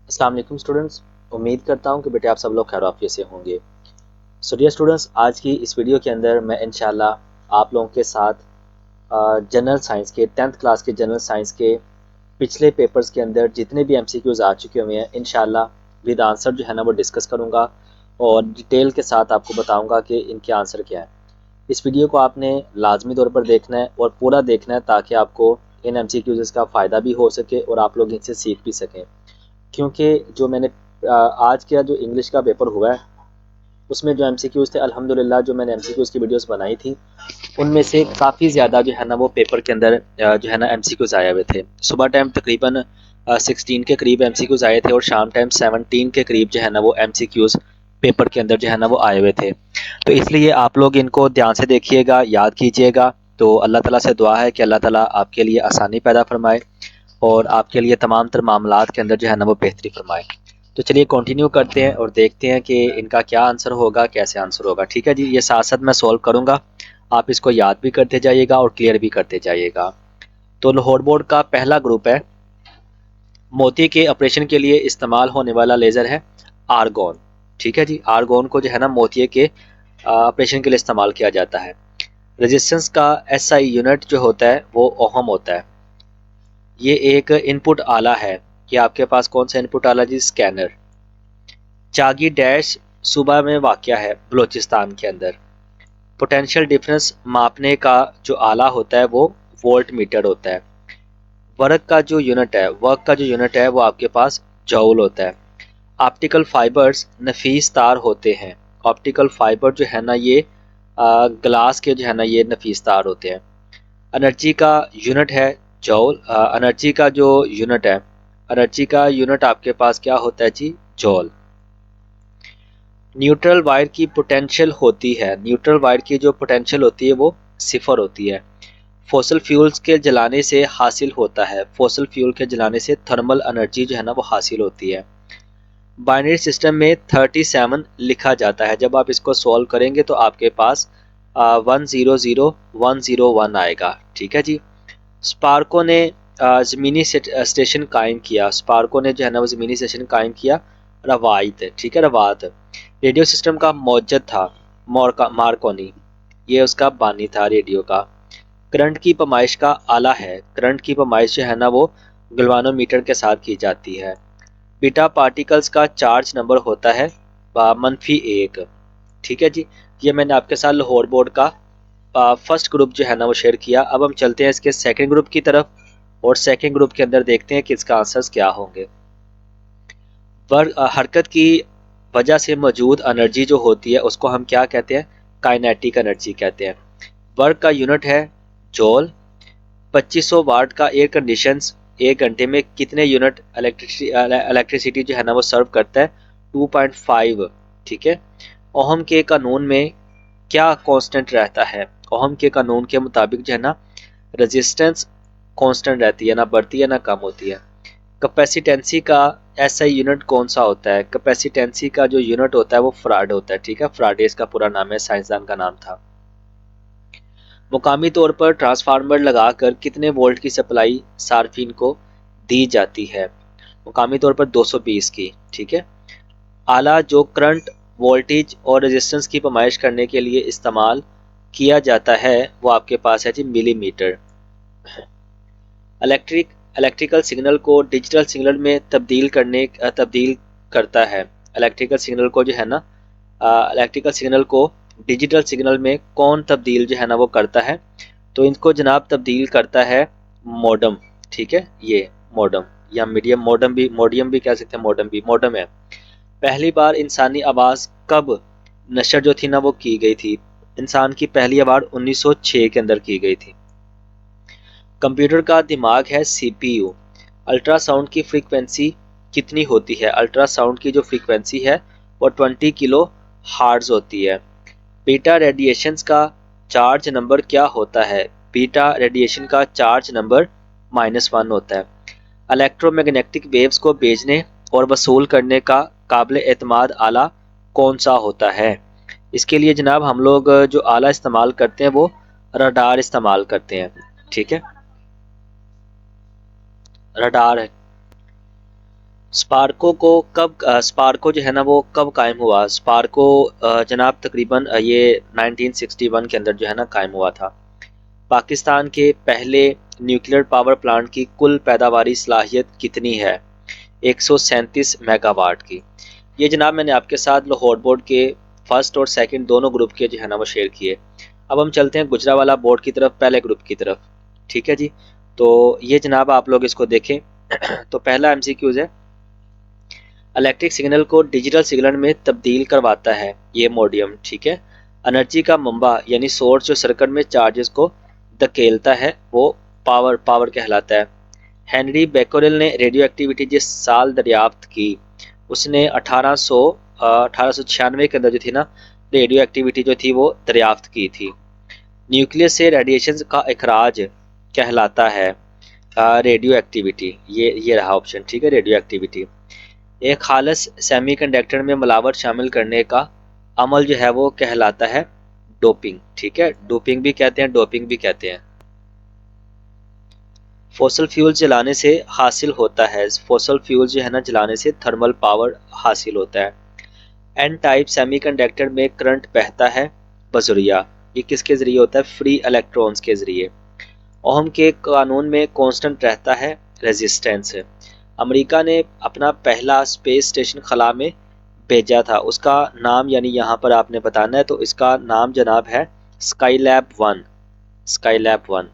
अस्सलाम वालेकुम स्टूडेंट्स। उम्मीद करता हूँ कि बेटे आप सब लोग खैर आफियत से होंगे। सो डियर स्टूडेंट्स, आज की इस वीडियो के अंदर मैं इंशाल्लाह आप लोगों के साथ जनरल साइंस के 10th क्लास के जनरल साइंस के पिछले पेपर्स के अंदर जितने भी एमसीक्यूज़ आ चुके हुए हैं इंशाल्लाह विद आंसर जो है ना वो डिस्कस करूँगा और डिटेल के साथ आपको बताऊँगा कि इनके आंसर क्या है। इस वीडियो को आपने लाजमी तौर पर देखना है और पूरा देखना है ताकि आपको इन एमसीक्यूज़ का फ़ायदा भी हो सके और आप लोग इनसे सीख भी सकें। क्योंकि जो मैंने आज का जो इंग्लिश का पेपर हुआ है उसमें जो एमसीक्यूज़ थे अल्हम्दुलिल्लाह जो मैंने एमसीक्यूज़ की वीडियोस बनाई थी उनमें से काफ़ी ज़्यादा जो है ना वो पेपर के अंदर जो है ना एमसीक्यूज़ आए हुए थे। सुबह टाइम तकरीबन 16 के करीब एमसीक्यूज़ आए थे और शाम टाइम 17 के करीब जो है ना वो एमसीक्यूज़ पेपर के अंदर जो है ना वो आए हुए थे। तो इसलिए आप लोग इनको ध्यान से देखिएगा, याद कीजिएगा। तो अल्लाह ताला से दुआ है कि अल्लाह ताला आपके लिए आसानी पैदा फरमाए और आपके लिए तमाम तर मामलात के अंदर जो है ना वो बेहतरी फरमाए। तो चलिए कंटिन्यू करते हैं और देखते हैं कि इनका क्या आंसर होगा, कैसे आंसर होगा। ठीक है जी, ये साथ साथ मैं सॉल्व करूँगा, आप इसको याद भी करते जाइएगा और क्लियर भी करते जाइएगा। तो लाहौर बोर्ड का पहला ग्रुप है, मोती के ऑपरेशन के लिए इस्तेमाल होने वाला लेज़र है आर्गोन। ठीक है जी, आर्गोन को जो है ना मोतिये के ऑपरेशन के लिए इस्तेमाल किया जाता है। रेजिस्टेंस का एसआई यूनिट जो होता है वो ओहम होता है। ये एक इनपुट आला है। कि आपके पास कौन सा इनपुट आला जी? स्कैनर। चागी डैश सूबा में वाक़या है बलूचिस्तान के अंदर। पोटेंशियल डिफरेंस मापने का जो आला होता है वो वोल्ट मीटर होता है। वर्क का जो यूनिट है वो आपके पास जूल होता है। ऑप्टिकल फाइबर्स नफीस तार होते हैं। ऑप्टिकल फाइबर जो है ना ये ग्लास के जो है ना ये नफीस तार होते हैं। एनर्जी का यूनिट है जॉल। एनर्जी का यूनिट आपके पास क्या होता है जी? जॉल। न्यूट्रल वायर की पोटेंशियल होती है। न्यूट्रल वायर की जो पोटेंशियल होती है वो सिफर होती है। फॉसिल फ्यूल्स के जलाने से हासिल होता है। फॉसिल फ्यूल के जलाने से थर्मल एनर्जी जो है ना वो हासिल होती है। बाइनरी सिस्टम में 37 लिखा जाता है। जब आप इसको सॉल्व करेंगे तो आपके पास 100101 आएगा। ठीक है जी। स्पार्को ने ज़मीनी स्टेशन कायम किया। स्पार्को ने जो है ना वो ज़मीनी स्टेशन कायम किया रवायत। ठीक है, रवात। रेडियो सिस्टम का मौजद था मार्कोनी। ये उसका बानी था रेडियो का। करंट की पैमाइश का आला है। करंट की पैमाइश जो है ना वो गलवानोमीटर के साथ की जाती है। बीटा पार्टिकल्स का चार्ज नंबर होता है -1। ठीक है जी। ये मैंने आपके साथ लाहौर बोर्ड का फर्स्ट ग्रुप जो है ना वो शेयर किया। अब हम चलते हैं इसके सेकंड ग्रुप की तरफ और सेकंड ग्रुप के अंदर देखते हैं कि इसका आंसर्स क्या होंगे। हरकत की वजह से मौजूद एनर्जी जो होती है उसको हम क्या कहते हैं? काइनेटिक एनर्जी कहते हैं। वर्क का यूनिट है जॉल। 2500 वाट का एयर कंडीशंस 1 घंटे में कितने यूनिट इलेक्ट्रिसिटी जो है ना वो सर्व करता है? 2.5। ठीक है। ओहम के कानून में क्या कांस्टेंट रहता है? ओहम के कानून के मुताबिक जो है ना रेजिस्टेंस कांस्टेंट रहती है, ना बढ़ती है ना कम होती है। कैपेसिटेंसी का एसआई यूनिट कौन सा होता है? कैपेसिटेंसी का जो यूनिट होता है वो फ्राड होता है। ठीक है, फ्राडे इसका पूरा नाम है, साइंसदान का नाम था। मुकामी तौर पर ट्रांसफार्मर लगाकर कितने वोल्ट की सप्लाई सार्फिन को दी जाती है? मुकामी तौर पर 220 की। ठीक है। आला जो करंट, वोल्टेज और रेजिस्टेंस की पैमाइश करने के लिए इस्तेमाल किया जाता है वो आपके पास है जी मिलीमीटर। इलेक्ट्रिकल सिग्नल को डिजिटल सिग्नल में तब्दील करता है। इलेक्ट्रिकल सिग्नल को जो है ना इलेक्ट्रिकल सिग्नल को डिजिटल सिग्नल में कौन तब्दील जो है ना वो करता है? तो इनको जनाब तब्दील करता है मॉडम। ठीक है, ये मॉडम या मोडियम भी कह सकते हैं, मॉडम है। पहली बार इंसानी आवाज़ कब नशर जो थी ना वो की गई थी? इंसान की पहली आवाज़ 1906 के अंदर की गई थी। कंप्यूटर का दिमाग है सीपीयू। अल्ट्रासाउंड की फ्रीक्वेंसी कितनी होती है? अल्ट्रासाउंड की जो फ्रीक्वेंसी है वो 20 किलो हार्ट्ज होती है। बीटा रेडिएशंस का चार्ज नंबर क्या होता है? बीटा रेडिएशन का चार्ज नंबर -1 होता है। इलेक्ट्रोमैग्नेटिक वेव्स को भेजने और वसूल करने का काबिल एतमाद आला कौन सा होता है? इसके लिए जनाब हम लोग जो आला इस्तेमाल करते हैं वो रडार इस्तेमाल करते हैं। ठीक है, रडार है। स्पार्को जो है ना वो कब कायम हुआ? स्पार्को जनाब तकरीबन ये 1961 के अंदर जो है ना कायम हुआ था। पाकिस्तान के पहले न्यूक्लियर पावर प्लांट की कुल पैदावारी सलाहियत कितनी है? 137 मेगावाट की। ये जनाब मैंने आपके साथ लाहौर बोर्ड के फर्स्ट और सेकंड दोनों ग्रुप के जो है ना वो शेयर किए। अब हम चलते हैं गुजरावाला बोर्ड की तरफ, पहले ग्रुप की तरफ। ठीक है जी, तो ये जनाब आप लोग इसको देखें। तो पहला एमसीक्यूज है, इलेक्ट्रिक सिग्नल को डिजिटल सिग्नल में तब्दील करवाता है ये मोडियम। ठीक है, एनर्जी का मंबा यानी सोर्स जो सर्किट में चार्जेस को धकेलता है वो पावर कहलाता है। हेनरी बेकोरेल ने रेडियो एक्टिविटी जिस साल दरियाफ्त की, उसने 1896 के अंदर जो थी ना रेडियो एक्टिविटी जो थी वो दरियाफ्त की थी। न्यूक्लियस से रेडिएशन का इखराज कहलाता है रेडियो एक्टिविटी। ये रहा ऑप्शन। ठीक है, रेडियो एक्टिविटी। एक खालिस सेमीकंडक्टर में मिलावट शामिल करने का अमल जो है वो कहलाता है डोपिंग। ठीक है, डोपिंग भी कहते हैं, डोपिंग भी कहते हैं। फॉसल फ्यूल जलाने से हासिल होता है, फॉसल फ्यूल जो है ना जलाने से थर्मल पावर हासिल होता है। एन टाइप सेमीकंडक्टर में करंट बहता है बजुरिया, ये किसके जरिए होता है? फ्री इलेक्ट्रॉन्स के जरिए। ओहम के कानून में कांस्टेंट रहता है रेजिस्टेंस। अमेरिका ने अपना पहला स्पेस स्टेशन खला में भेजा था, उसका नाम यानी यहाँ पर आपने बताना है, तो इसका नाम जनाब है स्काईलैब 1। स्काईलैब 1।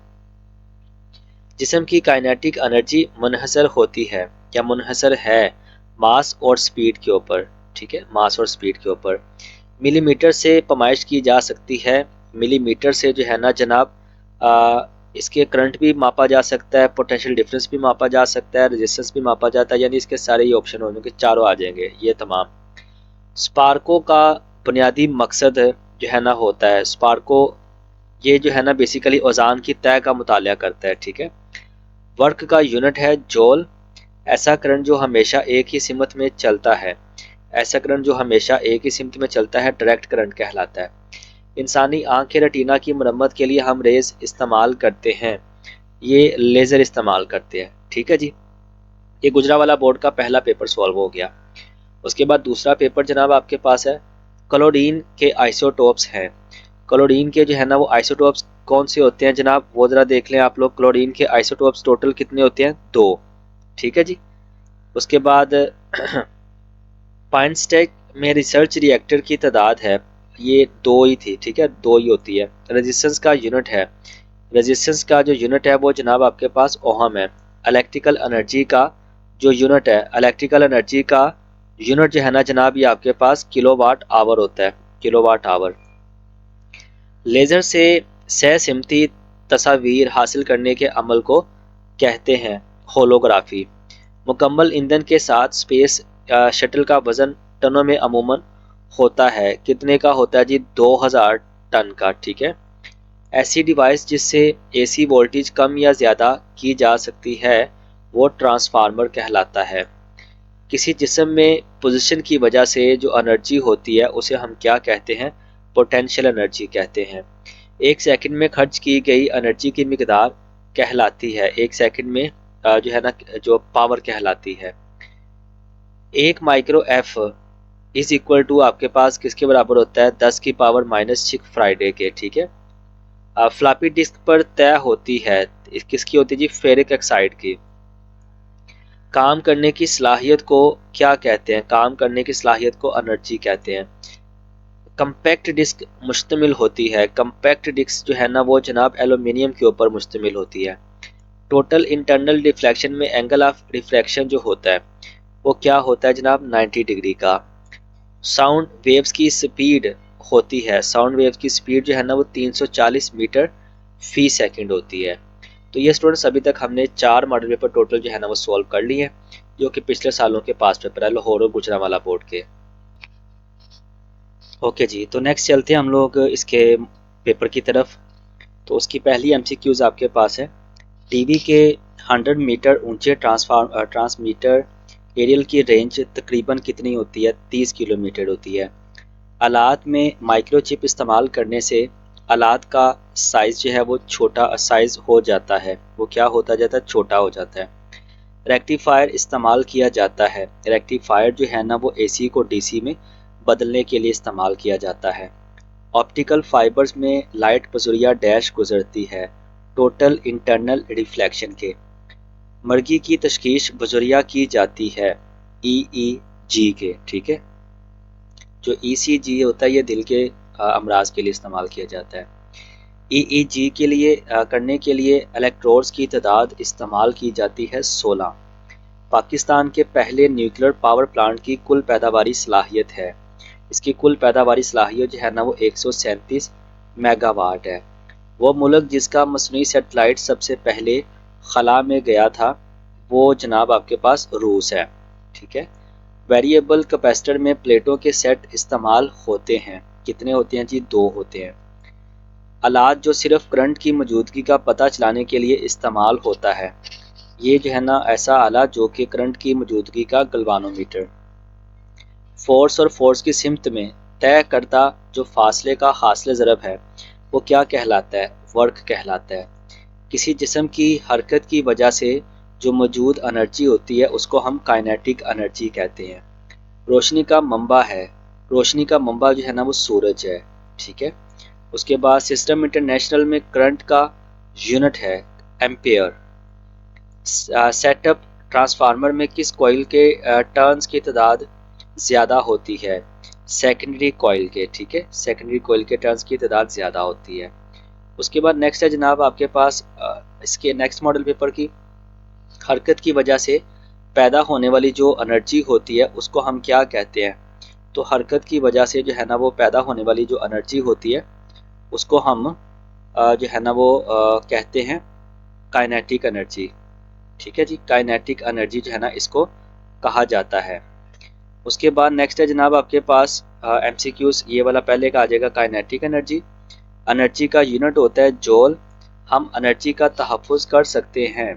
जिस्म की काइनेटिक एनर्जी मुनहसर होती है या मुनहसर है मास और स्पीड के ऊपर। ठीक है, मास और स्पीड के ऊपर। मिलीमीटर से पैमाइश की जा सकती है, मिलीमीटर से जो है ना जनाब इसके करंट भी मापा जा सकता है, पोटेंशियल डिफरेंस भी मापा जा सकता है, रेजिस्टेंस भी मापा जाता है, यानी इसके सारे ये ऑप्शन होंगे, चारों आ जाएंगे ये तमाम। स्पार्को का बुनियादी मकसद जो है ना होता है, स्पार्को ये जो है ना बेसिकली ओजान की तय का मुताला करता है। ठीक है, वर्क का यूनिट है जॉल। ऐसा करंट जो हमेशा एक ही सिमत में चलता है, ऐसा करंट जो हमेशा एक ही सिमत में चलता है डायरेक्ट करंट कहलाता है। इंसानी आँख के रेटिना की मरम्मत के लिए हम रेज इस्तेमाल करते हैं, ये लेज़र इस्तेमाल करते हैं। ठीक है जी, ये गुजरावाला बोर्ड का पहला पेपर सॉल्व हो गया। उसके बाद दूसरा पेपर जनाब आपके पास है, क्लोरीन के आइसोटोप्स हैं। क्लोरीन के जो है ना वो आइसोटोप्स कौन से होते हैं जनाब, वो ज़रा देख लें आप लोग। क्लोरीन के आइसोटोप्स टोटल कितने होते हैं? 2। ठीक है जी। उसके बाद पाइनस्टैक में रिसर्च रिएक्टर की तादाद है, ये 2 ही थी। ठीक है, 2 ही होती है। रेजिस्टेंस का यूनिट है, रेजिस्टेंस का जो यूनिट है वो जनाब आपके पास ओहम है। इलेक्ट्रिकल एनर्जी का जो यूनिट है, इलेक्ट्रिकल एनर्जी का यूनिट जो है ना जनाब ये आपके पास किलोवाट आवर होता है, किलोवाट आवर। लेज़र से सहसिमती तस्वीर हासिल करने के अमल को कहते हैं होलोग्राफी। मुकम्मल ईंधन के साथ स्पेस शटल का वज़न टनों में अमूमन होता है, कितने का होता है जी? 2000 टन का। ठीक है, ऐसी डिवाइस जिससे एसी वोल्टेज कम या ज़्यादा की जा सकती है वो ट्रांसफार्मर कहलाता है। किसी जिस्म में पोजीशन की वजह से जो एनर्जी होती है उसे हम क्या कहते हैं? पोटेंशियल एनर्जी कहते हैं। एक सेकंड में खर्च की गई एनर्जी की मिकदार कहलाती है, एक सेकंड में जो है ना जो पावर कहलाती है। 1 micro F is equal to आपके पास किसके बराबर होता है? 10 की पावर -6 फ्राइडे के। ठीक है, फ्लॉपी डिस्क पर तय होती है, किसकी होती है जी? फेरिक ऑक्साइड की। काम करने की सलाहियत को क्या कहते हैं? काम करने की सलाहियत को एनर्जी कहते हैं। कंपैक्ट डिस्क मुश्तमिल होती है, कंपैक्ट डिस्क जो है ना वो जनाब एल्यूमिनियम के ऊपर मुश्तमिल होती है। टोटल इंटरनल डिफ्लेक्शन में एंगल ऑफ रिफ्रैक्शन जो होता है वो क्या होता है जनाब? 90 डिग्री का। साउंड वेव्स की स्पीड होती है, साउंड वेव्स की स्पीड जो है ना वो 340 मीटर फी सेकंड होती है। तो ये स्टूडेंट्स अभी तक हमने 4 मॉडल पेपर टोटल जो है ना वो सॉल्व कर लिए हैं, जो कि पिछले सालों के पास पेपर है लाहौर और गुजरांवाला बोर्ड के। ओके जी, तो नेक्स्ट चलते हैं हम लोग इसके पेपर की तरफ। तो उसकी पहली एमसीक्यूज आपके पास है, टीवी के 100 मीटर ऊंचे ट्रांसमीटर एरियल की रेंज तकरीबन कितनी होती है? 30 किलोमीटर होती है। आलात में माइक्रोचिप इस्तेमाल करने से आलात का साइज़ जो है वो छोटा साइज़ हो जाता है, वो क्या होता जाता है? छोटा हो जाता है। रेक्टिफायर इस्तेमाल किया जाता है। रेक्टिफायर जो है ना वो एसी को डीसी में बदलने के लिए इस्तेमाल किया जाता है। ऑप्टिकल फाइबर्स में लाइट बजुरिया डैश गुजरती है टोटल इंटरनल रिफ्लेक्शन के। मर्गी की तशखीस बजुरिया की जाती है ईईजी के। ठीक है, जो ईसीजी होता है ये दिल के अमराज के लिए इस्तेमाल किया जाता है। ईईजी के लिए करने के लिए इलेक्ट्रोड्स की तादाद इस्तेमाल की जाती है 16। पाकिस्तान के पहले न्यूक्लियर पावर प्लांट की कुल पैदावारी सलाहियत है। इसकी कुल पैदावारी सलाहियत जो है ना वो 137 मेगावाट है। वो मुल्क जिसका मसनूई सेटेलाइट सबसे पहले खला में गया था वो जनाब आपके पास रूस है। ठीक है, वेरिएबल कैपेसिटर में प्लेटों के सेट इस्तेमाल होते हैं। कितने होते हैं जी? 2 होते हैं। आलात जो सिर्फ करंट की मौजूदगी का पता चलाने के लिए इस्तेमाल होता है, ये जो है ना ऐसा आला जो कि करंट की मौजूदगी का गल्वानोमीटर। फोर्स और फोर्स की सिमत में तय करदा जो फासले का हासिल ज़रब है वो क्या कहलाता है? वर्क कहलाता है। किसी जिस्म की हरकत की वजह से जो मौजूद एनर्जी होती है उसको हम काइनेटिक एनर्जी कहते हैं। रोशनी का मंबा है, रोशनी का मंबा जो है ना वो सूरज है। ठीक है, उसके बाद सिस्टम इंटरनेशनल में करंट का यूनिट है एम्पेयर। सेटअप ट्रांसफार्मर में किस कॉइल के टर्न्स की तादाद ज़्यादा होती है? सेकेंडरी कॉइल के। ठीक है, सेकेंडरी कॉइल के टर्न्स की तादाद ज़्यादा होती है। उसके बाद नेक्स्ट है जनाब आपके पास इसके नेक्स्ट मॉडल पेपर की हरकत की वजह से पैदा होने वाली जो एनर्जी होती है उसको हम क्या कहते हैं? तो हरकत की वजह से जो है ना वो पैदा होने वाली जो एनर्जी होती है उसको हम जो है ना वो कहते हैं काइनेटिक एनर्जी। ठीक है जी, काइनेटिक एनर्जी जो है ना इसको कहा जाता है। उसके बाद नेक्स्ट है जनाब आपके पास एमसीक्यूज। ये वाला पहले का आ जाएगा काइनेटिक एनर्जी। एनर्जी का यूनिट होता है जूल। हम एनर्जी का तहफ़्फ़ुज़ कर सकते हैं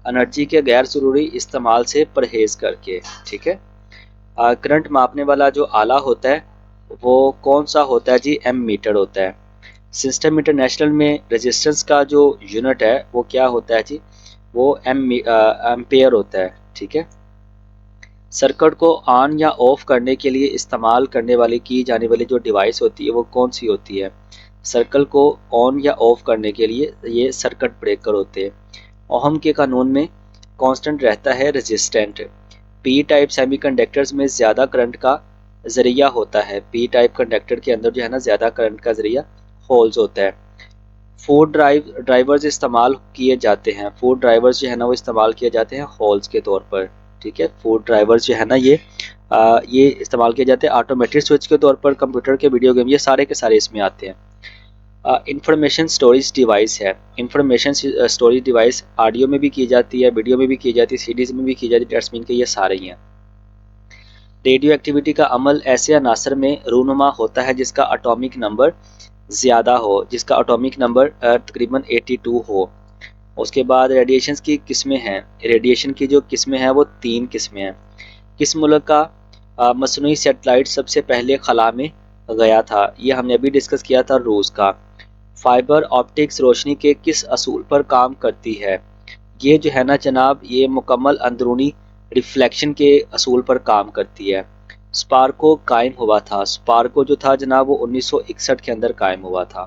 एनर्जी के गैर ज़रूरी इस्तेमाल से परहेज़ करके। ठीक है, करंट मापने वाला जो आला होता है वो कौन सा होता है जी? एम मीटर होता है। सिस्टम इंटरनेशनल में रेजिस्टेंस का जो यूनिट है वो क्या होता है जी? वो एम्पेयर होता है। ठीक है, सर्किट को ऑन या ऑफ करने के लिए इस्तेमाल करने वाली की जाने वाली जो डिवाइस होती है वो कौन सी होती है? सर्कल को ऑन या ऑफ करने के लिए ये सर्किट ब्रेकर होते हैं। ओहम के कानून में कांस्टेंट रहता है रेजिस्टेंट। पी टाइप सेमीकंडक्टर्स में ज़्यादा करंट का ज़रिया होता है। पी टाइप कंडक्टर के अंदर जो है ना ज़्यादा करंट का ज़रिया होल्स होता है। फूड ड्राइवर्स इस्तेमाल किए जाते हैं। फूड ड्राइवर्स जो है ना वो इस्तेमाल किए जाते हैं होल्स के तौर पर। ठीक है, फूड ड्राइवर्स जो है ना ये इस्तेमाल किए जाते हैं ऑटोमेटिक स्विच के तौर पर, कंप्यूटर के, वीडियो गेम, ये सारे के सारे इसमें आते हैं। इंफॉर्मेशन स्टोरेज डिवाइस है। इंफॉर्मेशन स्टोरेज डिवाइस ऑडियो में भी की जाती है, वीडियो में भी की जाती है, सीडीज में भी की जाती है, डेट्स मीन के ये सारे ही हैं। रेडियो एक्टिविटी का अमल ऐसे अनासर में रूनुमा होता है जिसका एटॉमिक नंबर ज़्यादा हो, जिसका एटॉमिक नंबर तकरीबन 82 हो। उसके बाद रेडिएशन की किस्में हैं। रेडिएशन की जो किस्में हैं वो 3 किस्में हैं। किस मुल्क का मसनूई सेटेलाइट सबसे पहले खला में गया था? ये हमने अभी डिस्कस किया था, रूस का। फाइबर ऑप्टिक्स रोशनी के किस असूल पर काम करती है? ये जो है ना जनाब ये मुकम्मल अंदरूनी रिफ्लेक्शन के असूल पर काम करती है। स्पार्को कायम हुआ था। स्पार्को जो था जनाब वो 1961 के अंदर कायम हुआ था।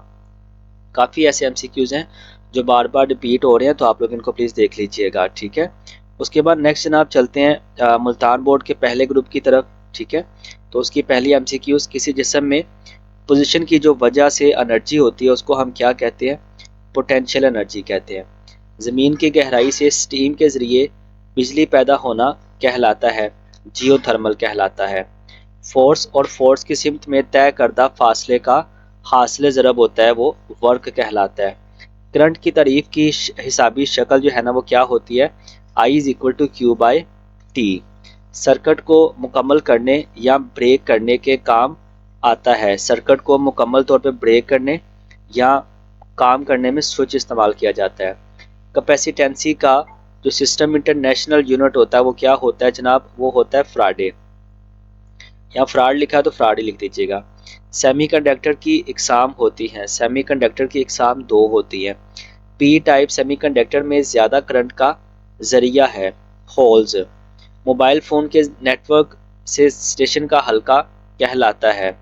काफ़ी ऐसे एमसीक्यूज़ हैं जो बार बार रिपीट हो रहे हैं, तो आप लोग इनको प्लीज़ देख लीजिएगा। ठीक है, उसके बाद नेक्स्ट जनाब चलते हैं मुल्तान बोर्ड के पहले ग्रुप की तरफ। ठीक है, तो उसकी पहली एमसीक्यूज़, किसी जिस्म में पोजीशन की जो वजह से एनर्जी होती है उसको हम क्या कहते हैं? पोटेंशियल एनर्जी कहते हैं। ज़मीन की गहराई से स्टीम के ज़रिए बिजली पैदा होना कहलाता है जियोथर्मल कहलाता है। फोर्स और फोर्स की सिमत में तय करदा फासले का हासिल ज़रब होता है वो वर्क कहलाता है। करंट की तारीफ की हिसाबी शक्ल जो है ना वो क्या होती है? I is equal to Q by T. Circuit को मुकम्मल करने या ब्रेक करने के काम आता है। सर्किट को मुकम्मल तौर पे ब्रेक करने या काम करने में स्विच इस्तेमाल किया जाता है। कैपेसिटेंसी का जो सिस्टम इंटरनेशनल यूनिट होता है वो क्या होता है जनाब? वो होता है फ्राडे। यहाँ फ्राड लिखा है तो फ्राड ही लिख दीजिएगा। सेमीकंडक्टर की इकसाम होती हैं। सेमीकंडक्टर की इकसाम 2 होती हैं। पी टाइप सेमीकंडक्टर में ज़्यादा करंट का ज़रिया है। होल्स। मोबाइल फ़ोन के नेटवर्क से स्टेशन का हल्का कहलाता है,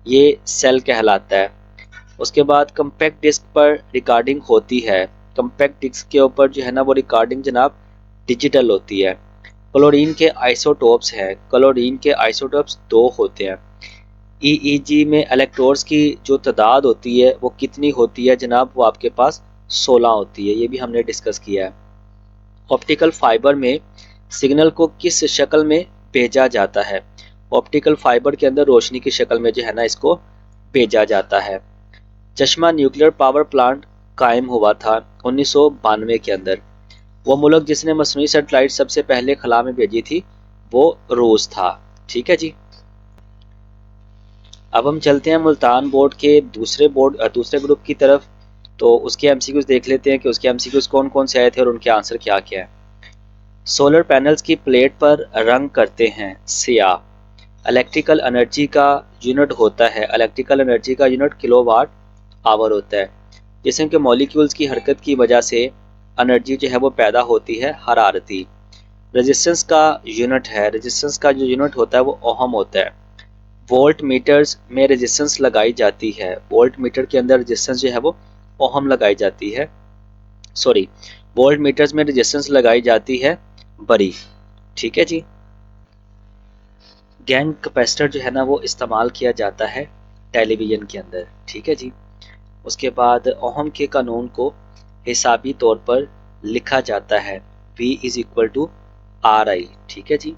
ये सेल कहलाता है। उसके बाद कम्पैक्ट डिस्क पर रिकॉर्डिंग होती है। कम्पैक्ट डिस्क के ऊपर जो है ना वो रिकॉर्डिंग जनाब डिजिटल होती है। क्लोरीन के आइसोटोप्स हैं। क्लोरीन के आइसोटोप्स 2 होते हैं। ईईजी में इलेक्ट्रॉन्स की जो तादाद होती है वो कितनी होती है जनाब, वो आपके पास 16 होती है। ये भी हमने डिस्कस किया है। ऑप्टिकल फाइबर में सिग्नल को किस शक्ल में भेजा जाता है? ऑप्टिकल फाइबर के अंदर रोशनी की शक्ल में जो है ना इसको भेजा जाता है। चश्मा न्यूक्लियर पावर प्लांट कायम हुआ था 1992 के अंदर। वो मुल्क जिसने मसनूई सैटेलाइट सबसे पहले खला में भेजी थी वो रूस था। ठीक है जी। अब हम चलते हैं मुल्तान बोर्ड के दूसरे ग्रुप की तरफ। तो उसके एमसीक्यूज देख लेते हैं कि उसके एमसीक्यूज कौन कौन से आए थे और उनके आंसर क्या क्या है। सोलर पैनल्स की प्लेट पर रंग करते हैं सियाह। इलेक्ट्रिकल एनर्जी का यूनिट होता है, इलेक्ट्रिकल एनर्जी का यूनिट किलोवाट आवर होता है। जिसम के मॉलिक्यूल्स की हरकत की वजह से एनर्जी जो है वो पैदा होती है हरारती। रेजिस्टेंस का यूनिट है, रेजिस्टेंस का जो यूनिट होता है वो ओहम होता है। वोल्ट मीटर्स में रेजिस्टेंस लगाई जाती है, वोल्ट मीटर के अंदर रेजिस्टेंस जो है वो ओहम लगाई जाती है, सॉरी वोल्ट मीटर्स में रेजिस्टेंस लगाई जाती है बड़ी। ठीक है जी। गैंग कैपेसिटर जो है ना वो इस्तेमाल किया जाता है टेलीविज़न के अंदर। ठीक है जी। उसके बाद ओहम के कानून को हिसाबी तौर पर लिखा जाता है V is equal to R I. ठीक है जी।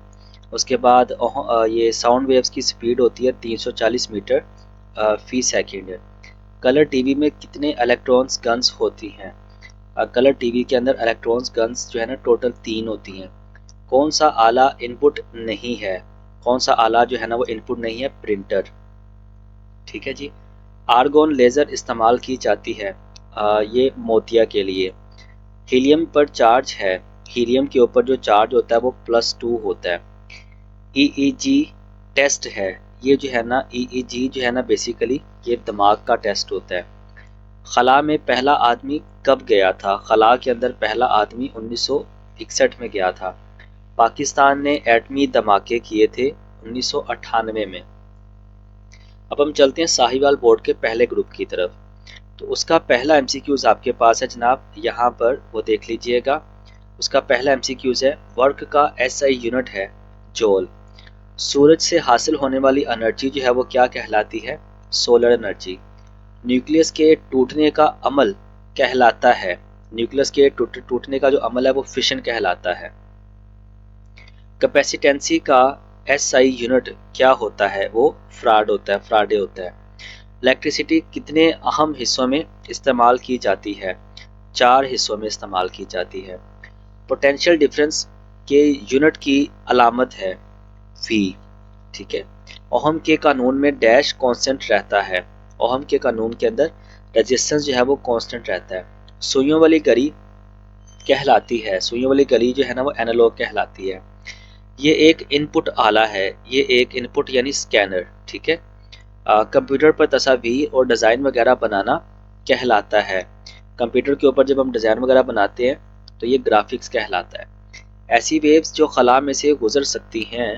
उसके बाद ये साउंड वेव्स की स्पीड होती है 340 मीटर फी सेकेंड। कलर टीवी में कितने इलेक्ट्रॉन्स गन्स होती हैं? कलर टीवी के अंदर इलेक्ट्रॉन्स गन्स जो है ना टोटल 3 होती हैं। कौन सा आला इनपुट नहीं है? कौन सा आला जो है ना वो इनपुट नहीं है? प्रिंटर। ठीक है जी। आर्गोन लेज़र इस्तेमाल की जाती है ये मोतिया के लिए। हीलियम पर चार्ज है, हीलियम के ऊपर जो चार्ज होता है वो +2 होता है। ईईजी टेस्ट है, ये जो है ना ईईजी जो है ना बेसिकली ये दिमाग का टेस्ट होता है। खला में पहला आदमी कब गया था? खला के अंदर पहला आदमी 1961 में गया था। पाकिस्तान ने एटमी धमाके किए थे 1998 में। अब हम चलते हैं साहिवाल बोर्ड के पहले ग्रुप की तरफ। तो उसका पहला एमसीक्यूज आपके पास है जनाब, यहाँ पर वो देख लीजिएगा। उसका पहला एमसीक्यूज है वर्क का एसआई यूनिट है जूल। सूरज से हासिल होने वाली एनर्जी जो है वो क्या कहलाती है? Solar energy. न्यूक्लियस के टूटने का अमल कहलाता है, न्यूक्लियस के टूटने का जो अमल है वो फिशन कहलाता है। कैपेसिटेंसी का एसआई यूनिट क्या होता है? वो फ्राड होता है, फ्राडे होता है। इलेक्ट्रिसिटी कितने अहम हिस्सों में इस्तेमाल की जाती है? 4 हिस्सों में इस्तेमाल की जाती है। पोटेंशियल डिफरेंस के यूनिट की अलामत है V। ठीक है। ओहम के कानून में डैश कांस्टेंट रहता है, ओहम के कानून के अंदर रेजिस्टेंस जो है वो कांस्टेंट रहता है। सुइयों वाली घड़ी कहलाती है, सुइयों वाली घड़ी जो है ना वो एनालॉग कहलाती है। ये एक इनपुट आला है, ये एक इनपुट यानी स्कैनर। ठीक है। कंप्यूटर पर तस्वीर और डिज़ाइन वगैरह बनाना कहलाता है। कंप्यूटर के ऊपर जब हम डिज़ाइन वगैरह बनाते हैं तो ये ग्राफिक्स कहलाता है। ऐसी वेव्स जो खला में से गुजर सकती हैं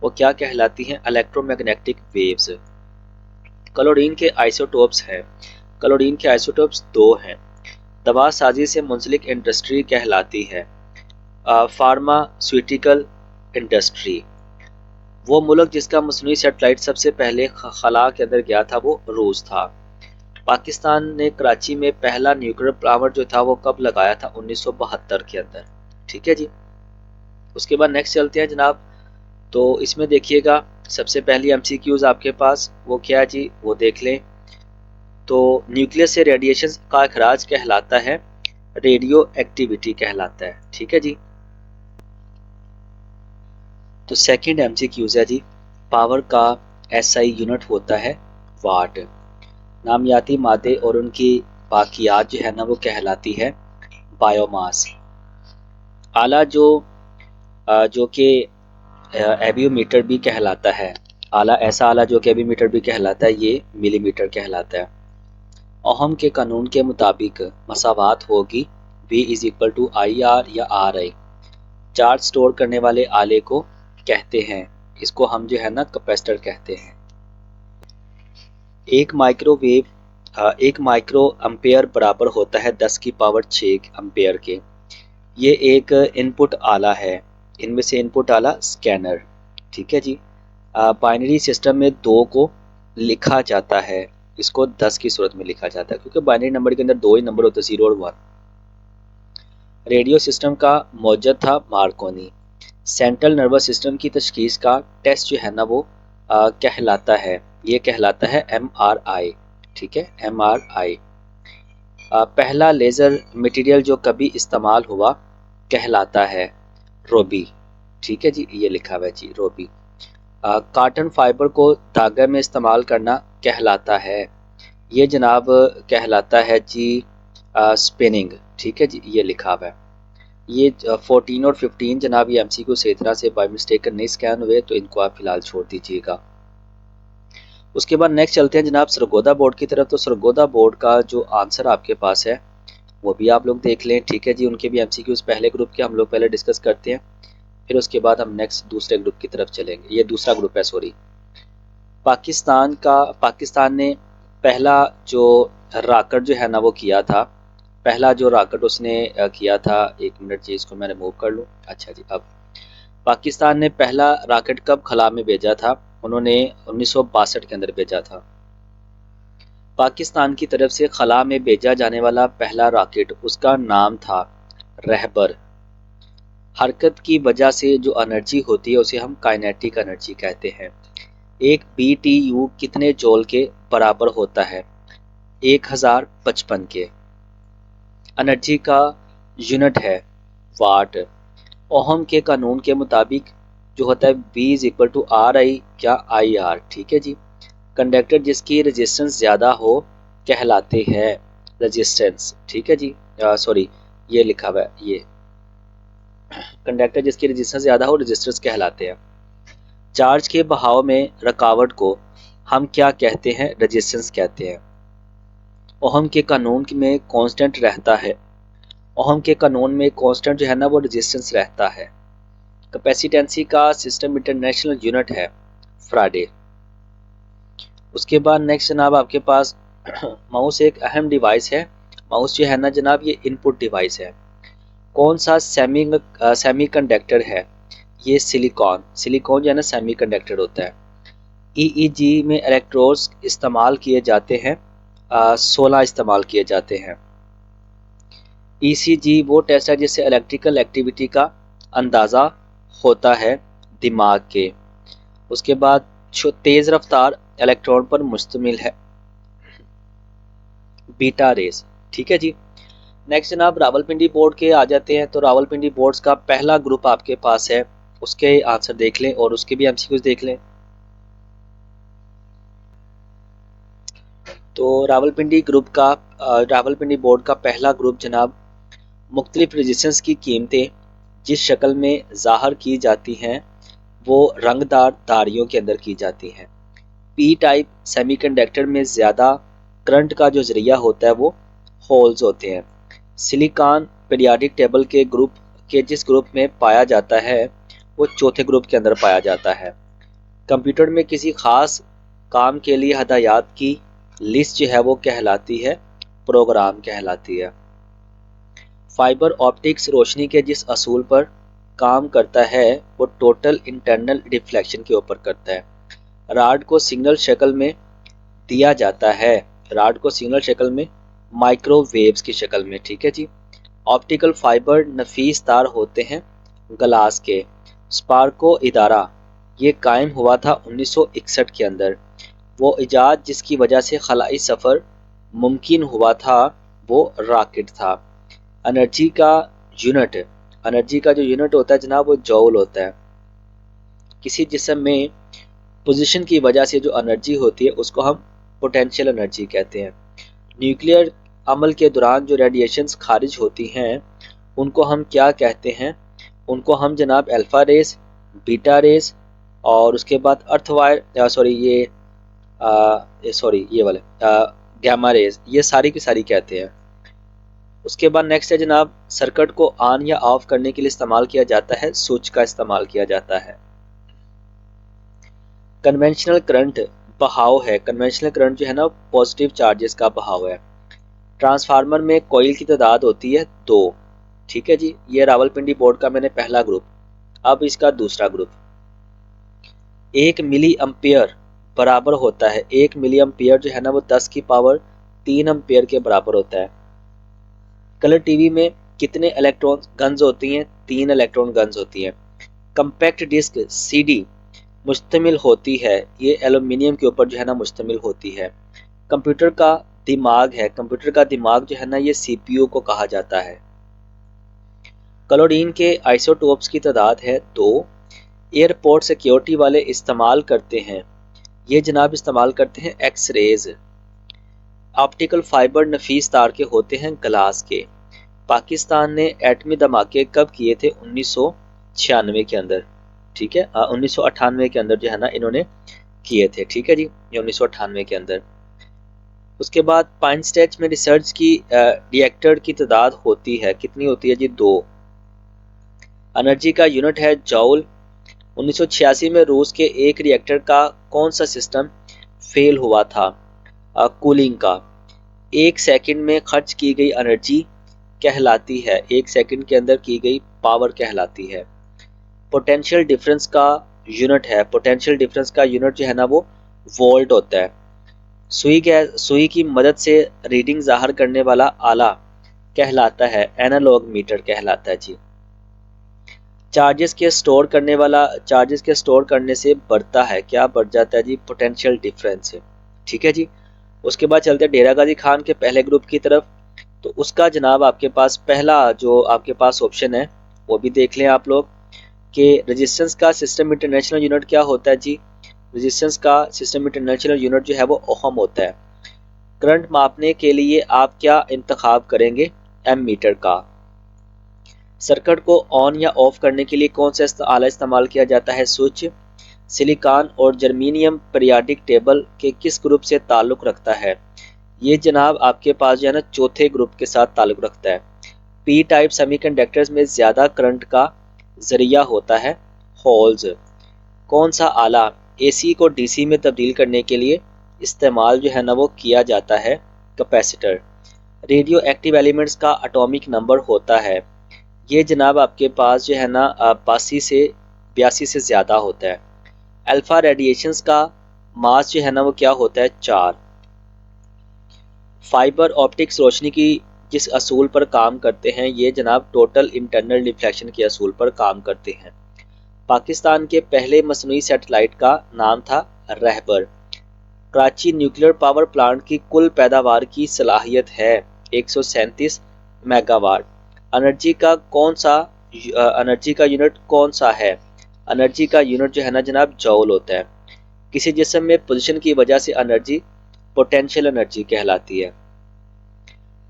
वो क्या कहलाती हैं? Electromagnetic waves. क्लोरीन के आइसोटोप्स हैं, क्लोरीन के आइसोटोप्स 2 हैं। दवा साजी से मुंसलिक इंडस्ट्री कहलाती है फार्मास्यूटिकल इंडस्ट्री। वो मुल्क जिसका मसनूई सैटेलाइट सबसे पहले खला के अंदर गया था वो रूस था। पाकिस्तान ने कराची में पहला न्यूक्लियर प्लांट जो था वो कब लगाया था? 1972 के अंदर। ठीक है जी। उसके बाद नेक्स्ट चलते हैं जनाब। तो इसमें देखिएगा सबसे पहली एमसीक्यूज आपके पास वो क्या है जी, वो देख लें। तो न्यूक्लियस से रेडिएशन का अखराज कहलाता है रेडियो एक्टिविटी कहलाता है। ठीक है जी। तो सेकंड एमसीक्यूज है जी, पावर का एसआई यूनिट होता है वाट। नामियाती मादे और उनकी बाकियात जो है ना वो कहलाती है बायोमास। आला जो कि एबियोमीटर भी कहलाता है, आला ऐसा आला जो कि एबियोमीटर भी कहलाता है, ये मिलीमीटर कहलाता है। ओहम के कानून के मुताबिक मसावात होगी V is equal to I R या आर आई। चार्ज स्टोर करने वाले आले को कहते हैं। इसको हम जो है ना कैपेसिटर कहते हैं। एक माइक्रो एम्पेयर बराबर होता है 10 की पावर 6 एम्पेयर के। ये एक इनपुट आला है। इनमें से इनपुट आला स्कैनर, ठीक है जी। बाइनरी सिस्टम में 2 को लिखा जाता है, इसको 10 की सूरत में लिखा जाता है क्योंकि बाइनरी नंबर के अंदर 2 ही नंबर होते हैं, 0 और 1। रेडियो सिस्टम का मौजद था मार्कोनी। सेंट्रल नर्वस सिस्टम की तशखीस का टेस्ट जो है ना वो कहलाता है, ये कहलाता है MRI, ठीक है, MRI। पहला लेज़र मटेरियल जो कभी इस्तेमाल हुआ कहलाता है रोबी, ठीक है जी, ये लिखा हुआ है जी रोबी। कॉटन फाइबर को धागे में इस्तेमाल करना कहलाता है, ये जनाब कहलाता है जी स्पिनिंग, ठीक है जी, ये लिखा हुआ है। ये 14 और 15 जनाब ये MCQ सही तरह से बाय मिस्टेक नहीं स्कैन हुए, तो इनको आप फिलहाल छोड़ दीजिएगा। उसके बाद नेक्स्ट चलते हैं जनाब सरगोदा बोर्ड की तरफ। तो सरगोदा बोर्ड का जो आंसर आपके पास है वो भी आप लोग देख लें, ठीक है जी। उनके भी MCQs पहले ग्रुप के हम लोग पहले डिस्कस करते हैं, फिर उसके बाद हम नेक्स्ट दूसरे ग्रुप की तरफ चलेंगे। ये दूसरा ग्रुप है, सॉरी। पाकिस्तान ने पहला जो रॉकेट जो है ना वो किया था, पहला जो रॉकेट उसने किया था, 1 मिनट जी इसको मैं रिमूव कर लूँ। अच्छा जी, अब पाकिस्तान ने पहला रॉकेट कब खला में भेजा था? उन्होंने 1962 के अंदर भेजा था। पाकिस्तान की तरफ से खला में भेजा जाने वाला पहला रॉकेट, उसका नाम था रहबर। हरकत की वजह से जो एनर्जी होती है उसे हम काइनेटिक एनर्जी कहते हैं। एक BTU कितने जूल के बराबर होता है? 1055 के। एनर्जी का यूनिट है वाट। ओहम के कानून के मुताबिक जो होता है V is equal to RI क्या IR, ठीक है जी। कंडक्टर जिसकी रेजिस्टेंस ज़्यादा हो कहलाते हैं रेजिस्टेंस, ठीक है जी, सॉरी ये लिखा हुआ है, ये कंडक्टर जिसकी रेजिस्टेंस ज़्यादा हो रेजिस्टेंस कहलाते हैं। चार्ज के बहाव में रुकावट को हम क्या कहते हैं? रेजिस्टेंस कहते हैं। ओहम के कानून में कांस्टेंट रहता है, ओहम के कानून में कांस्टेंट जो है ना वो रेजिस्टेंस रहता है। कैपेसिटेंसी का सिस्टम इंटरनेशनल यूनिट है फ्राडे। उसके बाद नेक्स्ट जनाब आपके पास माउस एक अहम डिवाइस है। माउस जो है ना जनाब ये इनपुट डिवाइस है। कौन सा सेमी कंडक्टर है? ये सिलिकॉन जो है ना सेमी कंडक्टर होता है। EEG में इलेक्ट्रोड्स इस्तेमाल किए जाते हैं, 16 इस्तेमाल किए जाते हैं। ECG वो टेस्ट है जिससे इलेक्ट्रिकल एक्टिविटी का अंदाज़ा होता है दिमाग के। उसके बाद जो तेज़ रफ्तार इलेक्ट्रॉन पर मुश्तमिल है, बीटा रेस, ठीक है जी। नेक्स्ट जनाब रावलपिंडी बोर्ड के आ जाते हैं। तो रावलपिंडी बोर्ड्स का पहला ग्रुप आपके पास है, उसके आंसर देख लें और उसके भी MCQs देख लें। तो रावलपिंडी बोर्ड का पहला ग्रुप जनाब मुख्तलिफ रेजिस्टेंस की कीमतें जिस शक्ल में ज़ाहिर की जाती हैं वो रंगदार धारियों के अंदर की जाती हैं। P टाइप सेमीकंडक्टर में ज़्यादा करंट का जो ज़रिया होता है वो होल्स होते हैं। सिलिकॉन पीरियाडिक टेबल के जिस ग्रुप में पाया जाता है वो चौथे ग्रुप के अंदर पाया जाता है। कंप्यूटर में किसी खास काम के लिए हदायत की लिस्ट जो है वो कहलाती है प्रोग्राम कहलाती है। फाइबर ऑप्टिक्स रोशनी के जिस असूल पर काम करता है वो टोटल इंटरनल रिफ्लेक्शन के ऊपर करता है। राड को सिग्नल शक्ल में दिया जाता है, राड को सिग्नल शक्ल में माइक्रोवेव्स की शक्ल में, ठीक है जी। ऑप्टिकल फाइबर नफीस तार होते हैं ग्लास के। स्पार्को इदारा ये कायम हुआ था 1961 के अंदर। वो इजाद जिसकी वजह से खलाई सफ़र मुमकिन हुआ था वो रॉकेट था। एनर्जी का जो यूनिट होता है जनाब वो जौल होता है। किसी जिस्म में पोजीशन की वजह से जो एनर्जी होती है उसको हम पोटेंशियल एनर्जी कहते हैं। न्यूक्लियर अमल के दौरान जो रेडिएशंस खारिज होती हैं उनको हम क्या कहते हैं? उनको हम जनाब अल्फ़ा रेस, बीटा रेस और उसके बाद ये वाले गामा रेस, ये सारी की सारी कहते हैं। उसके बाद नेक्स्ट है जनाब, सर्किट को ऑन या ऑफ करने के लिए इस्तेमाल किया जाता है स्विच का इस्तेमाल किया जाता है। कन्वेंशनल करंट बहाव है, कन्वेंशनल करंट जो है ना पॉजिटिव चार्जेस का बहाव है। ट्रांसफार्मर में कॉइल की तादाद होती है 2, ठीक है जी। ये रावलपिंडी बोर्ड का मैंने पहला ग्रुप, अब इसका दूसरा ग्रुप। 1 मिली अम्पेयर बराबर होता है, 1 मिली अम्पेयर जो है ना वो 10 की पावर 3 अम्पेयर के बराबर होता है। कलर टीवी में कितने इलेक्ट्रॉन गन्स होती हैं? 3 इलेक्ट्रॉन गन्स होती हैं। कंपैक्ट डिस्क सीडी मुश्तमिल होती है, ये एल्यूमिनियम के ऊपर जो है ना मुश्तमिल होती है। कंप्यूटर का दिमाग है, कंप्यूटर का दिमाग जो है ना ये सीपीयू को कहा जाता है। क्लोरीन के आइसोटोप्स की तादाद है 2। एयरपोर्ट सिक्योरिटी वाले इस्तेमाल करते हैं, ये जनाब इस्तेमाल करते हैं एक्स रेज। ऑप्टिकल फाइबर नफीस तार के होते हैं ग्लास के। पाकिस्तान ने एटमी धमाके कब किए थे? 1996 के अंदर, ठीक है। 1998 के अंदर जो है ना इन्होंने किए थे, ठीक है जी, ये 1998 के अंदर। उसके बाद पाइन स्टेच में रिसर्च की रिएक्टर की तादाद होती है, कितनी होती है जी? 2। एनर्जी का यूनिट है जॉल। 1986 में रूस के एक रिएक्टर का कौन सा सिस्टम फेल हुआ था? कूलिंग का। 1 सेकंड में खर्च की गई एनर्जी कहलाती है, 1 सेकंड के अंदर की गई पावर कहलाती है। पोटेंशियल डिफरेंस का यूनिट है, पोटेंशियल डिफरेंस का यूनिट जो है ना वो वोल्ट होता है। सुई की मदद से रीडिंग जाहिर करने वाला आला कहलाता है, एनालॉग मीटर कहलाता है जी। चार्जेस के स्टोर करने से बढ़ता है, क्या बढ़ जाता है जी? पोटेंशियल डिफरेंस, ठीक है जी। उसके बाद चलते हैं डेरा गाजी खान के पहले ग्रुप की तरफ। तो उसका जनाब आपके पास पहला जो आपके पास ऑप्शन है वो भी देख लें आप लोग कि रेजिस्टेंस का सिस्टम इंटरनेशनल यूनिट क्या होता है जी? रेजिस्टेंस का सिस्टम इंटरनेशनल यूनिट जो है वो ओहम होता है। करंट मापने के लिए आप क्या इंतखाब करेंगे? एमीटर का। सर्किट को ऑन या ऑफ करने के लिए कौन सा आला इस्तेमाल किया जाता है? स्विच। सिलिकॉन और जर्मेनियम पीरियाडिक टेबल के किस ग्रुप से ताल्लुक़ रखता है? ये जनाब आपके पास जो है ना चौथे ग्रुप के साथ ताल्लुक़ रखता है। पी टाइप सेमीकंडक्टर्स में ज़्यादा करंट का ज़रिया होता है होल्स। कौन सा आला एसी को डीसी में तब्दील करने के लिए इस्तेमाल जो है ना वो किया जाता है? कैपेसिटर। रेडियो एक्टिव एलिमेंट्स का एटॉमिक नंबर होता है, ये जनाब आपके पास जो है ना 82 से ज़्यादा होता है। अल्फ़ा रेडिएशंस का मास जो है ना वो क्या होता है? 4। फाइबर ऑप्टिक्स रोशनी की जिस असूल पर काम करते हैं ये जनाब टोटल इंटरनल रिफ्लेक्शन के असूल पर काम करते हैं। पाकिस्तान के पहले मसनूई सैटेलाइट का नाम था रहबर। कराची न्यूक्लियर पावर प्लांट की कुल पैदावार की सलाहियत है 137 मेगावाट। एनर्जी का यूनिट कौन सा है? एनर्जी का यूनिट जो है ना जनाब जौल होता है। किसी जिस्म में पोजीशन की वजह से एनर्जी पोटेंशियल एनर्जी कहलाती है।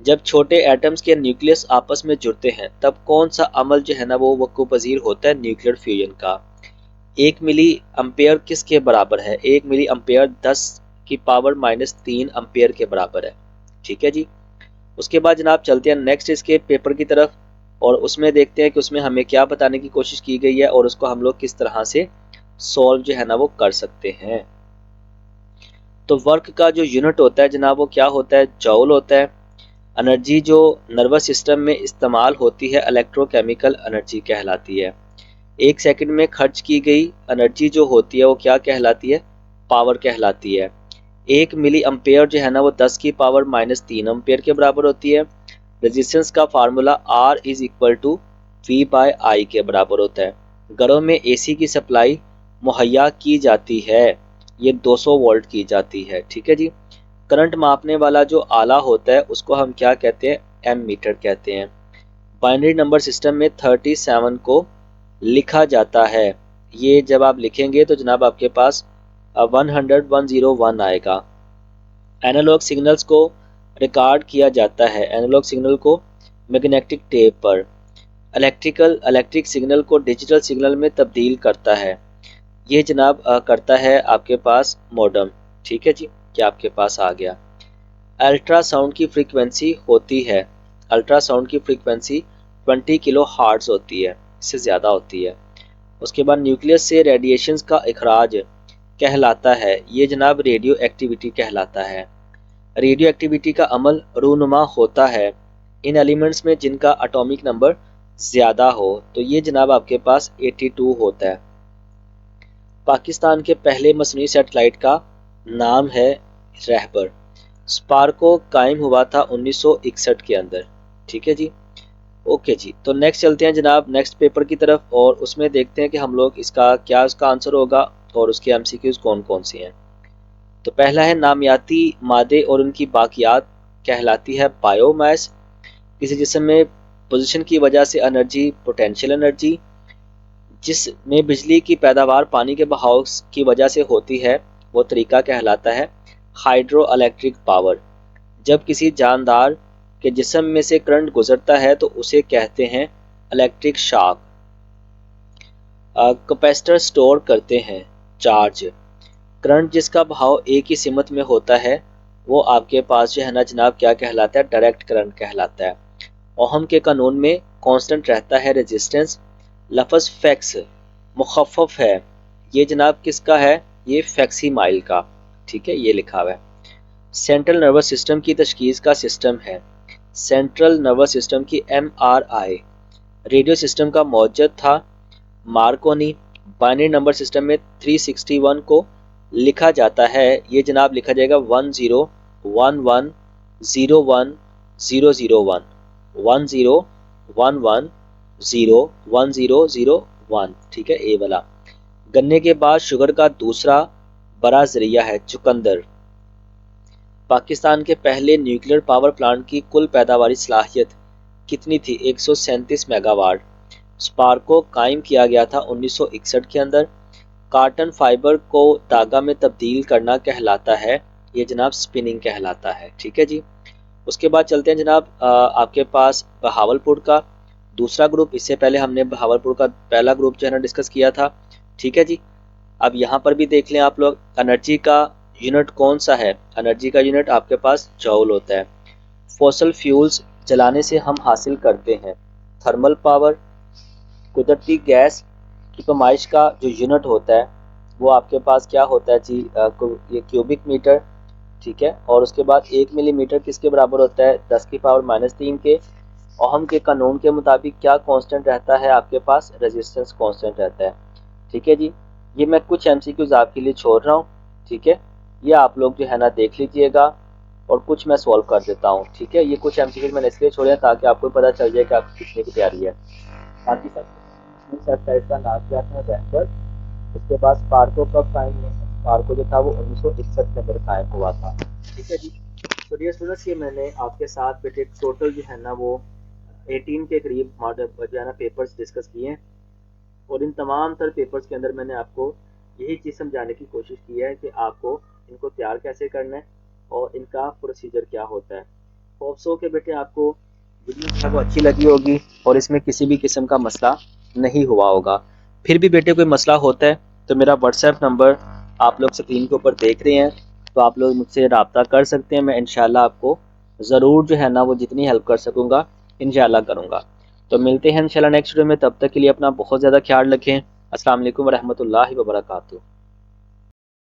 जब छोटे एटम्स के न्यूक्लियस आपस में जुड़ते हैं तब कौन सा अमल जो है ना वो वक़्फ़ पज़ीर होता है? न्यूक्लियर फ्यूजन का। 1 मिली अम्पेयर किसके बराबर है? 1 मिली अम्पेयर 10 की पावर -3 अम्पेयर के बराबर है, ठीक है जी। उसके बाद जनाब चलते हैं नेक्स्ट इसके पेपर की तरफ और उसमें देखते हैं कि उसमें हमें क्या बताने की कोशिश की गई है और उसको हम लोग किस तरह से सॉल्व जो है ना वो कर सकते हैं। तो वर्क का जो यूनिट होता है जनाब वो क्या होता है? जॉल होता है। एनर्जी जो नर्वस सिस्टम में इस्तेमाल होती है इलेक्ट्रोकेमिकल एनर्जी कहलाती है। 1 सेकंड में खर्च की गई एनर्जी जो होती है वो क्या कहलाती है? पावर कहलाती है। 1 मिली अम्पेयर जो है ना वो 10 की पावर -3 अम्पेयर के बराबर होती है। रेजिस्टेंस का formula R is equal to V/I के बराबर होता है। घरों में एसी की सप्लाई मुहैया की जाती है, ये 200 वोल्ट की जाती है, ठीक है जी। करंट मापने वाला जो आला होता है उसको हम क्या कहते हैं? एमीटर कहते हैं। बाइनरी नंबर सिस्टम में 37 को लिखा जाता है, ये जब आप लिखेंगे तो जनाब आपके पास 101 आएगा। एनालॉग सिग्नल्स को रिकॉर्ड किया जाता है, एनालॉग सिग्नल को मैग्नेटिक टेप पर। इलेक्ट्रिक सिग्नल को डिजिटल सिग्नल में तब्दील करता है, ये जनाब करता है आपके पास मॉडेम, ठीक है जी, क्या आपके पास आ गया। अल्ट्रासाउंड की फ्रीक्वेंसी होती है अल्ट्रासाउंड की फ्रीक्वेंसी 20 किलो हार्ट्ज होती है, इससे ज़्यादा होती है। उसके बाद न्यूक्लियस से रेडिएशंस का इखराज कहलाता है, ये जनाब रेडियो एक्टिविटी कहलाता है। रेडियो एक्टिविटी का अमल रूनुमा होता है इन एलिमेंट्स में जिनका एटॉमिक नंबर ज़्यादा हो, तो ये जनाब आपके पास 82 होता है। पाकिस्तान के पहले मसनूई सैटेलाइट का नाम है रहबर। स्पार्को कायम हुआ था 1961 के अंदर। ठीक है जी, ओके जी। तो नेक्स्ट चलते हैं जनाब नेक्स्ट पेपर की तरफ और उसमें देखते हैं कि हम लोग इसका क्या उसका आंसर होगा और उसके एमसीक्यूज कौन कौन से हैं। तो पहला है नामियाती मादे और उनकी बाकियात कहलाती है बायोमास। किसी जिस्म में पोजीशन की वजह से एनर्जी पोटेंशियल एनर्जी, जिसमें बिजली की पैदावार पानी के बहाव की वजह से होती है वो तरीका कहलाता है हाइड्रो इलेक्ट्रिक पावर। जब किसी जानदार के जिस्म में से करंट गुजरता है तो उसे कहते हैं इलेक्ट्रिक शॉक। कैपेसिटर स्टोर करते हैं चार्ज। करंट जिसका बहाव एक ही सिमत में होता है वो आपके पास जो है ना जनाब क्या कहलाता है, डायरेक्ट करंट कहलाता है। ओहम के कानून में कांस्टेंट रहता है रेजिस्टेंस। लफ्ज़ फैक्स मुखफ़फ़ है, ये जनाब किसका है, ये फैक्सीमाइल का। ठीक है, ये लिखा हुआ है। सेंट्रल नर्वस सिस्टम की तशखीस का सिस्टम है सेंट्रल नर्वस सिस्टम की MRI। रेडियो सिस्टम का मौजूद था मार्कोनी। बाइनरी नंबर सिस्टम में 361 को लिखा जाता है, ये जनाब लिखा जाएगा 1011011001 1011011001। ठीक है, ए वाला। गन्ने के बाद शुगर का दूसरा बड़ा जरिया है चुकंदर। पाकिस्तान के पहले न्यूक्लियर पावर प्लांट की कुल पैदावारी सलाहियत कितनी थी, 137 मेगावाट। स्पार्को कायम किया गया था 1961 के अंदर। कार्टन फाइबर को धागा में तब्दील करना कहलाता है, ये जनाब स्पिनिंग कहलाता है। ठीक है जी, उसके बाद चलते हैं जनाब आपके पास बहावलपुर का दूसरा ग्रुप। इससे पहले हमने बहावलपुर का पहला ग्रुप जो है ना डिस्कस किया था। ठीक है जी, अब यहाँ पर भी देख लें आप लोग, एनर्जी का यूनिट कौन सा है, एनर्जी का यूनिट आपके पास जॉल होता है। फॉसल फ्यूल्स जलाने से हम हासिल करते हैं थर्मल पावर। कुदरती गैस की पैमाइश का जो यूनिट होता है वो आपके पास क्या होता है जी, ये क्यूबिक मीटर। ठीक है, और उसके बाद 1 मिलीमीटर किसके बराबर होता है, 10 की पावर -3 के। ओहम के कानून के मुताबिक क्या कांस्टेंट रहता है आपके पास, रेजिस्टेंस कांस्टेंट रहता है। ठीक है जी, ये मैं कुछ एमसीक्यूज आपके लिए छोड़ रहा हूँ। ठीक है, ये आप लोग जो है ना देख लीजिएगा और कुछ मैं सॉल्व कर देता हूँ। ठीक है, ये कुछ एमसीक्यूज मैंने इसलिए छोड़े हैं ताकि आपको पता चल जाए कि आपकी कितने की तैयारी है। बाकी सब का नाम क्या था, रहबर। उसके बाद स्पार्को कब कायम हुआ, स्पार्को जो था वो 1961 के अंदर कायम हुआ था। ठीक है जी, तो डियर स्टूडेंट्स ये मैंने आपके साथ बेटे टोटल जो है ना वो 18 के करीब मॉडल जो है ना पेपर्स डिस्कस किए हैं और इन तमाम तर पेपर्स के अंदर मैंने आपको यही चीज़ समझाने की कोशिश की है कि आपको इनको तैयार कैसे करना है और इनका प्रोसीजर क्या होता है। होप सो के बेटे आपको वीडियो जो है वो अच्छी लगी होगी और इसमें किसी भी किस्म का मसला नहीं हुआ होगा। फिर भी बेटे कोई मसला होता है तो मेरा व्हाट्सएप नंबर आप लोग स्क्रीन के ऊपर देख रहे हैं, तो आप लोग मुझसे रब्ता कर सकते हैं। मैं इंशाल्लाह आपको ज़रूर जो है ना वो जितनी हेल्प कर सकूँगा इंशाल्लाह करूँगा। तो मिलते हैं इंशाल्लाह नेक्स्ट वीडियो में, तब तक के लिए अपना बहुत ज़्यादा ख्याल रखें। अस्सलाम वालेकुम रहमतुल्लाहि व बरकातुहू।